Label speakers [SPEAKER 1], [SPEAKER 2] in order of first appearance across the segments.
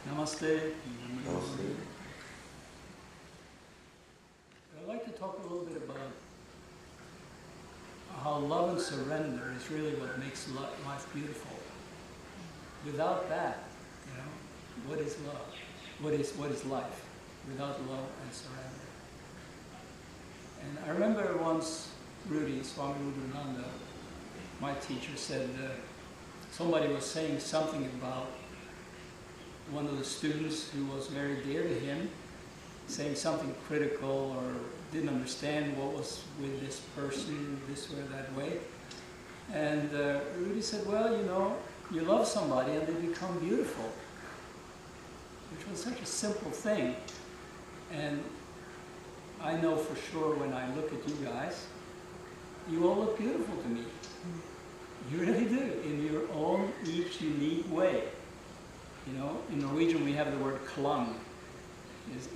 [SPEAKER 1] Namaste.
[SPEAKER 2] Namaste.
[SPEAKER 1] I'd like to talk a little bit about how love and surrender is really what makes life beautiful. Without that, what is love? What is life? Without love and surrender. And I remember once Swami Ganeshananda, my teacher, said somebody was saying something about one of the students who was very dear to him, saying something critical or didn't understand what was with this person this way or that way. And Rudy said, well, you love somebody and they become beautiful, which was such a simple thing. And I know for sure when I look at you guys, you all look beautiful to me. You really do, in your own each unique way. In Norwegian we have the word klang.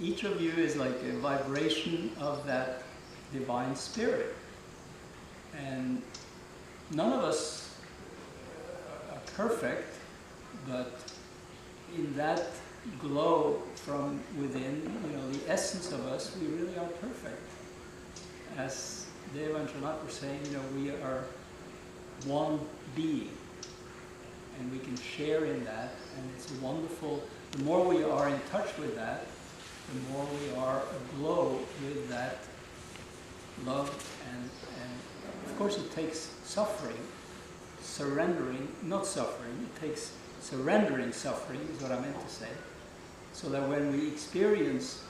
[SPEAKER 1] Each of you is like a vibration of that divine spirit. And none of us are perfect, but in that glow from within, the essence of us, we really are perfect. As Deva and Janat were saying, we are one being. And we can share in that, and it's wonderful. The more we are in touch with that, the more we are aglow with that love, and of course it takes suffering, not suffering, it takes surrendering suffering is what I meant to say, so that when we experience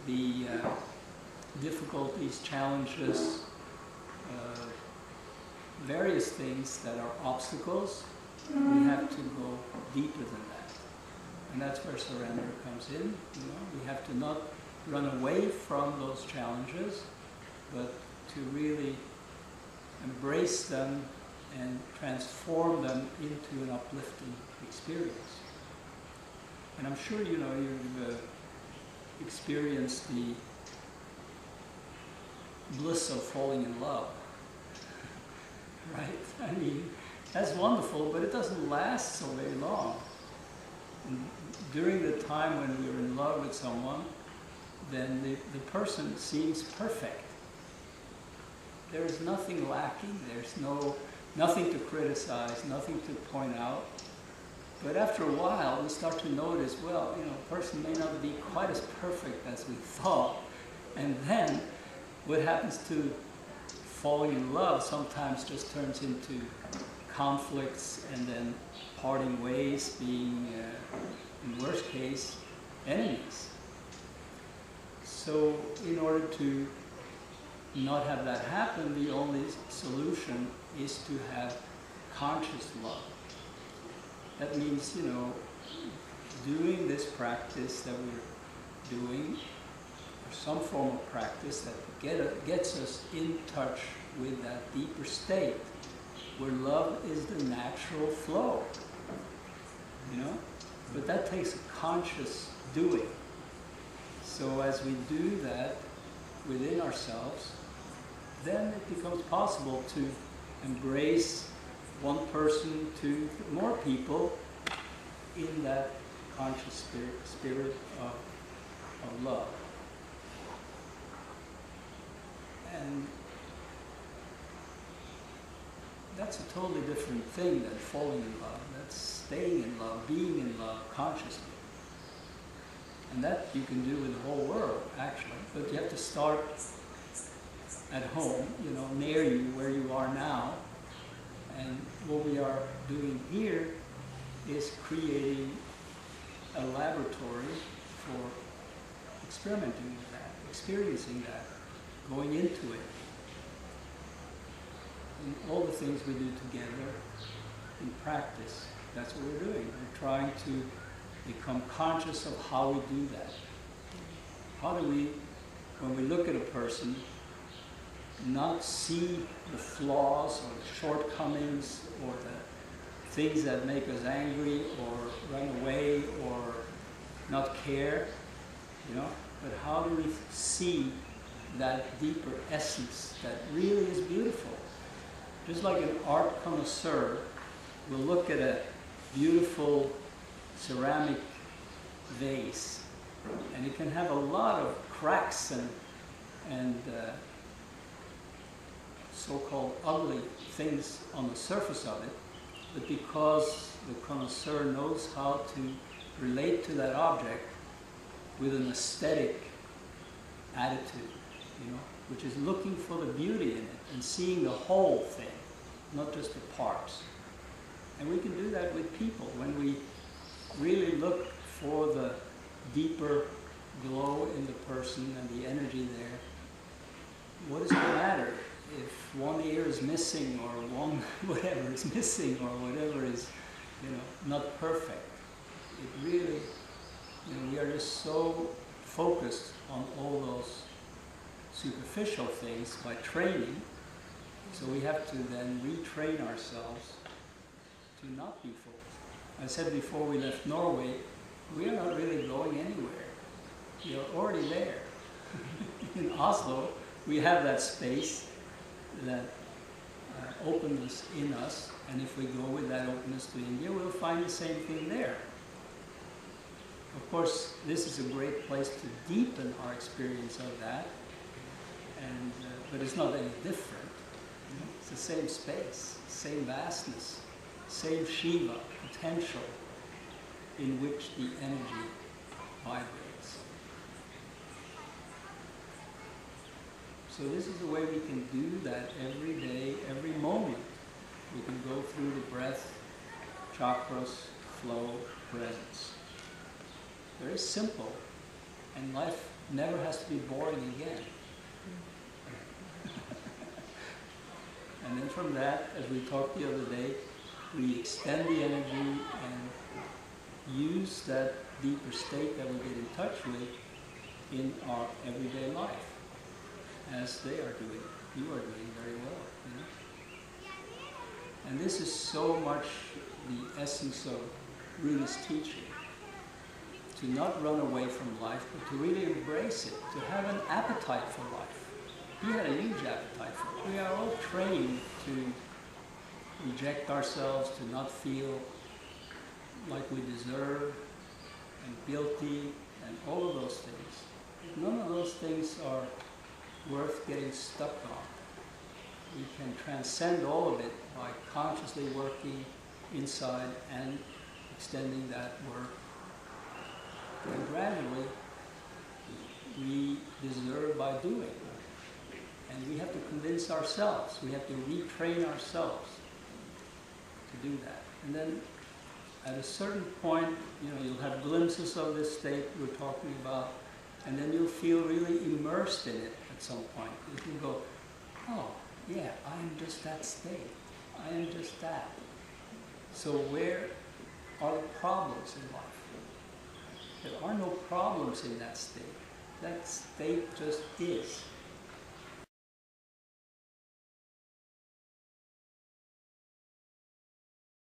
[SPEAKER 1] the difficulties, challenges, various things that are obstacles, we have to go deeper than that. And that's where surrender comes in. We have to not run away from those challenges, but to really embrace them and transform them into an uplifting experience. And I'm sure you've experienced the bliss of falling in love, right? I mean, that's wonderful, but it doesn't last so very long. And during the time when we're in love with someone, then the person seems perfect. There's nothing lacking, there's nothing to criticize, nothing to point out. But after a while, we start to notice, well, a person may not be quite as perfect as we thought. And then what happens to falling in love sometimes just turns into conflicts, and then parting ways, being, in worst case, enemies. So in order to not have that happen, the only solution is to have conscious love. That means, doing this practice that we're doing, or some form of practice that gets us in touch with that deeper state, where love is the natural flow, But that takes a conscious doing. So as we do that within ourselves, then it becomes possible to embrace one person to more people in that conscious spirit of love. And that's a totally different thing than falling in love. That's staying in love, being in love consciously. And that you can do with the whole world, actually. But you have to start at home, near you, where you are now. And what we are doing here is creating a laboratory for experimenting with that, experiencing that, going into it. And all the things we do together in practice, that's what we're doing. We're trying to become conscious of how we do that. How do we, when we look at a person, not see the flaws or the shortcomings or the things that make us angry or run away or not care, you know, but how do we see that deeper essence that really is beautiful? Just like an art connoisseur will look at a beautiful ceramic vase, and it can have a lot of cracks and so-called ugly things on the surface of it, but because the connoisseur knows how to relate to that object with an aesthetic attitude, you know, which is looking for the beauty in it and seeing the whole thing, not just the parts. And we can do that with people when we really look for the deeper glow in the person and the energy there. What does it matter if one ear is missing or one whatever is missing or whatever is, you know, not perfect? It really, you know, we are just so focused on all those superficial things by training, so we have to then retrain ourselves to not be focused. I said before we left Norway, we are not really going anywhere. We are already there. In Oslo, we have that space, that openness in us, and if we go with that openness to India, we'll find the same thing there. Of course, this is a great place to deepen our experience of that, and but it's not any different. You know? It's the same space, same vastness, same Shiva potential in which the energy vibrates. So this is the way we can do that every day, every moment. We can go through the breath, chakras, flow, presence. Very simple, and life never has to be boring again. And then from that, as we talked the other day, we extend the energy and use that deeper state that we get in touch with in our everyday life, as they are doing. You are doing very well, you know? And this is so much the essence of Buddhist teaching. To not run away from life, but to really embrace it, to have an appetite for life. He had a huge appetite for it. We are all trained to reject ourselves, to not feel like we deserve, and guilty, and all of those things. None of those things are worth getting stuck on. We can transcend all of it by consciously working inside and extending that work. And gradually, we deserve by doing. And we have to convince ourselves, we have to retrain ourselves to do that. And then at a certain point, you know, you'll have glimpses of this state we're talking about, and then you'll feel really immersed in it at some point. You can go, oh, yeah, I am just that state. I am just that. So where are the problems in life? There are no problems in that state. That state just is.